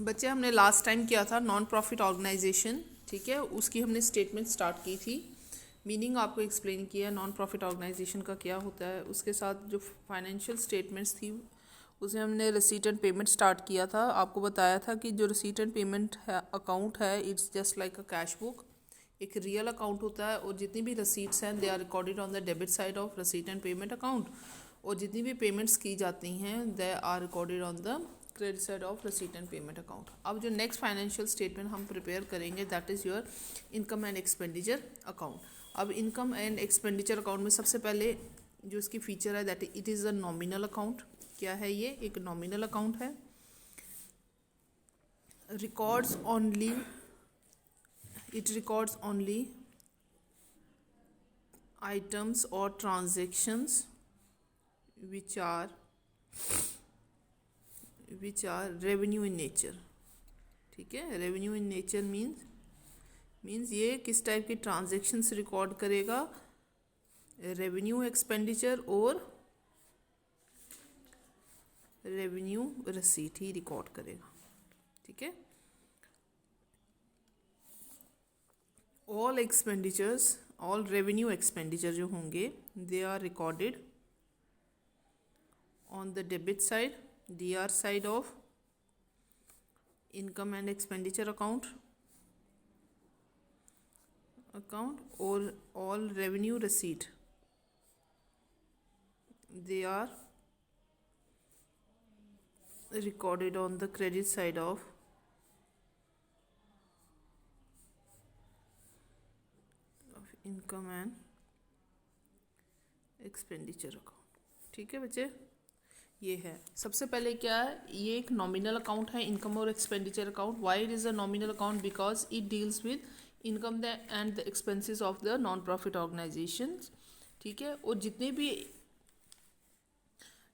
बच्चे हमने last time किया था नॉन प्रॉफिट ऑर्गेनाइजेशन, ठीक है, उसकी हमने स्टेटमेंट स्टार्ट की थी, मीनिंग आपको एक्सप्लेन किया नॉन प्रॉफिट ऑर्गेनाइजेशन का क्या होता है। उसके साथ जो फाइनेंशियल स्टेटमेंट्स थी उसमें हमने रिसीट एंड पेमेंट स्टार्ट किया था। आपको बताया था कि जो रिसीट एंड पेमेंट है अकाउंट है, it's just like a cash book, एक रियल अकाउंट होता है, और जितनी भी रसीट्स हैं they are recorded on the debit side of receipt and payment account, और जितनी भी पेमेंट्स की जाती हैं they are recorded on the credit side of receipt and payment account. अब जो नेक्स्ट फाइनेंशियल स्टेटमेंट हम प्रिपेयर करेंगे that is your income and expenditure account. अब इनकम एंड एक्सपेंडिचर अकाउंट में सबसे पहले जो इसकी फीचर है that it is a nominal account. क्या है ये? एक नॉमिनल अकाउंट है। Records only, it records only items or transactions which are revenue in nature, ठीक है। रेवेन्यू इन नेचर मीन्स ये किस टाइप की ट्रांजेक्शन्स रिकॉर्ड करेगा? रेवेन्यू एक्सपेंडिचर और रेवेन्यू रसीट ही रिकॉर्ड करेगा, ठीक है। All expenditures, all revenue expenditure जो होंगे they are recorded on the debit side, DR side of income and expenditure account, और all revenue receipt they are recorded on the credit side of income and expenditure account, ठीक है बच्चे। ये है सबसे पहले क्या है, ये एक नॉमिनल अकाउंट है इनकम और expenditure account. Why it is a nominal account? Because it deals with income and the expenses of the non profit organisations, ठीक है। और जितने भी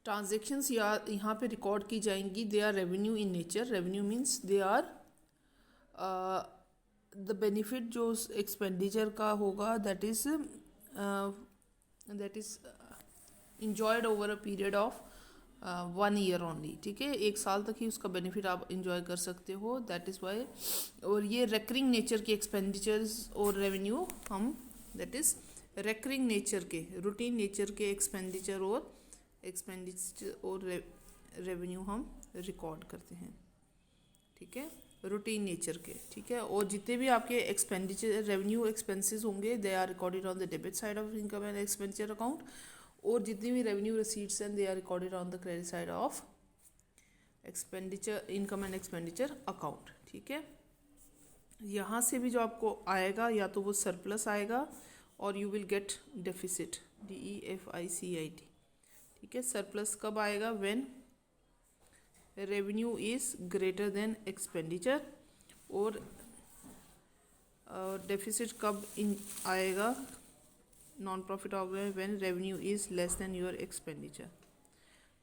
ट्रांजेक्शन्स यहाँ पे रिकॉर्ड की जाएंगी they are revenue in nature. Revenue means they are the benefit जो एक्सपेंडिचर का होगा that is enjoyed over a period of 1 year only, ठीक है। 1 साल तक ही उसका बेनिफिट आप इंजॉय कर सकते हो, दैट इज़ वाई। और ये रेकरिंग नेचर के एक्सपेंडिचर्स और रेवेन्यू हम दैट इज़ रेकरिंग नेचर के, रूटीन नेचर के एक्सपेंडिचर और रेवेन्यू हम रिकॉर्ड करते हैं, ठीक है, रूटीन नेचर के, ठीक है। और जितने भी आपके एक्सपेंडिचर रेवेन्यू एक्सपेंसेस होंगे they are recorded on the debit side of income and expenditure account, और जितनी भी रेवेन्यू रिसीट्स हैं they are recorded on the credit side of expenditure income and expenditure account, ठीक है। यहाँ से भी जो आपको आएगा या तो वो सरप्लस आएगा और you will get deficit, DEFICIT, ठीक है। सरप्लस कब आएगा? When revenue is greater than expenditure, और डेफिसिट कब आएगा non profit organisation? When revenue is less than your expenditure,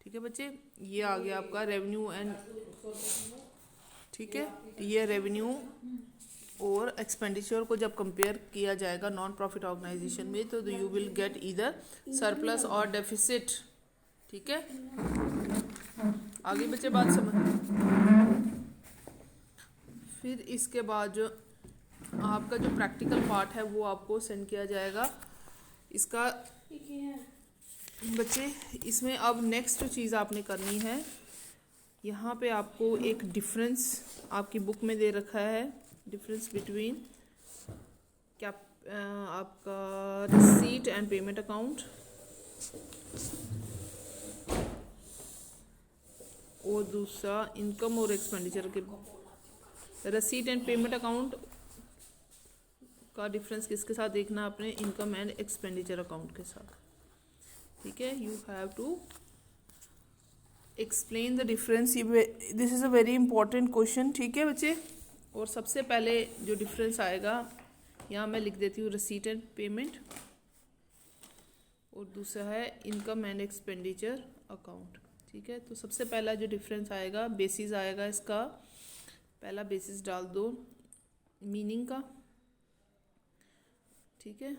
ठीक है बच्चे। ये आ गया आपका रेवेन्यू एंड, ठीक है। ये रेवेन्यू और एक्सपेंडिचर को जब कंपेयर किया जाएगा नॉन प्रॉफिट ऑर्गेनाइजेशन में तो you will gate either surplus और डेफिसिट, ठीक है। आगे बच्चे बात समझ। फिर इसके बाद जो आपका जो प्रैक्टिकल पार्ट है वो आपको सेंड किया जाएगा। इसका बच्चे इसमें अब नेक्स्ट जो चीज़ आपने करनी है, यहाँ पे आपको एक डिफरेंस आपकी बुक में दे रखा है, डिफरेंस बिटवीन क्या आपका रिसीट एंड पेमेंट अकाउंट और दूसरा इनकम और एक्सपेंडिचर के। रसीट एंड पेमेंट अकाउंट का डिफरेंस किसके साथ देखना आपने? इनकम एंड एक्सपेंडिचर अकाउंट के साथ, ठीक है। You have to explain the difference. This is a very important question, ठीक है बच्चे। और सबसे पहले जो डिफरेंस आएगा यहाँ मैं लिख देती हूँ रसीट एंड पेमेंट, और दूसरा है इनकम एंड एक्सपेंडिचर अकाउंट, ठीक है। तो सबसे पहला जो डिफरेंस आएगा, बेसिस आएगा इसका, पहला बेसिस डाल दो मीनिंग का, ठीक है।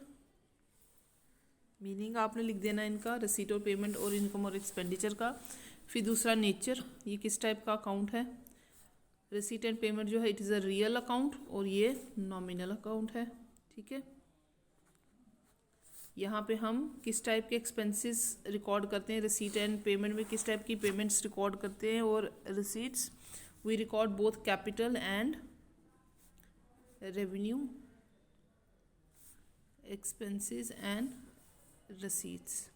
मीनिंग आपने लिख देना इनका, रिसीट और पेमेंट और इनकम और एक्सपेंडिचर का। फिर दूसरा नेचर, ये किस टाइप का अकाउंट है? रिसीट एंड पेमेंट जो है it is a real account और ये नॉमिनल अकाउंट है, ठीक है। यहाँ पे हम किस टाइप के एक्सपेंसेस रिकॉर्ड करते हैं, रिसीट एंड पेमेंट में किस टाइप की पेमेंट्स रिकॉर्ड करते हैं, और receipts we record both capital and revenue expenses and receipts.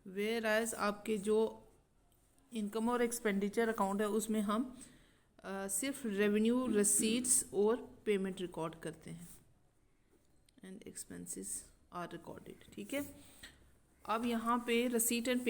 Whereas आपके जो इनकम और एक्सपेंडिचर अकाउंट है उसमें हम सिर्फ रेवेन्यू, रिसीट्स और पेमेंट रिकॉर्ड करते हैं एंड एक्सपेंसेस आर रिकॉर्डेड, ठीक है। अब यहाँ पे रिसीट एंड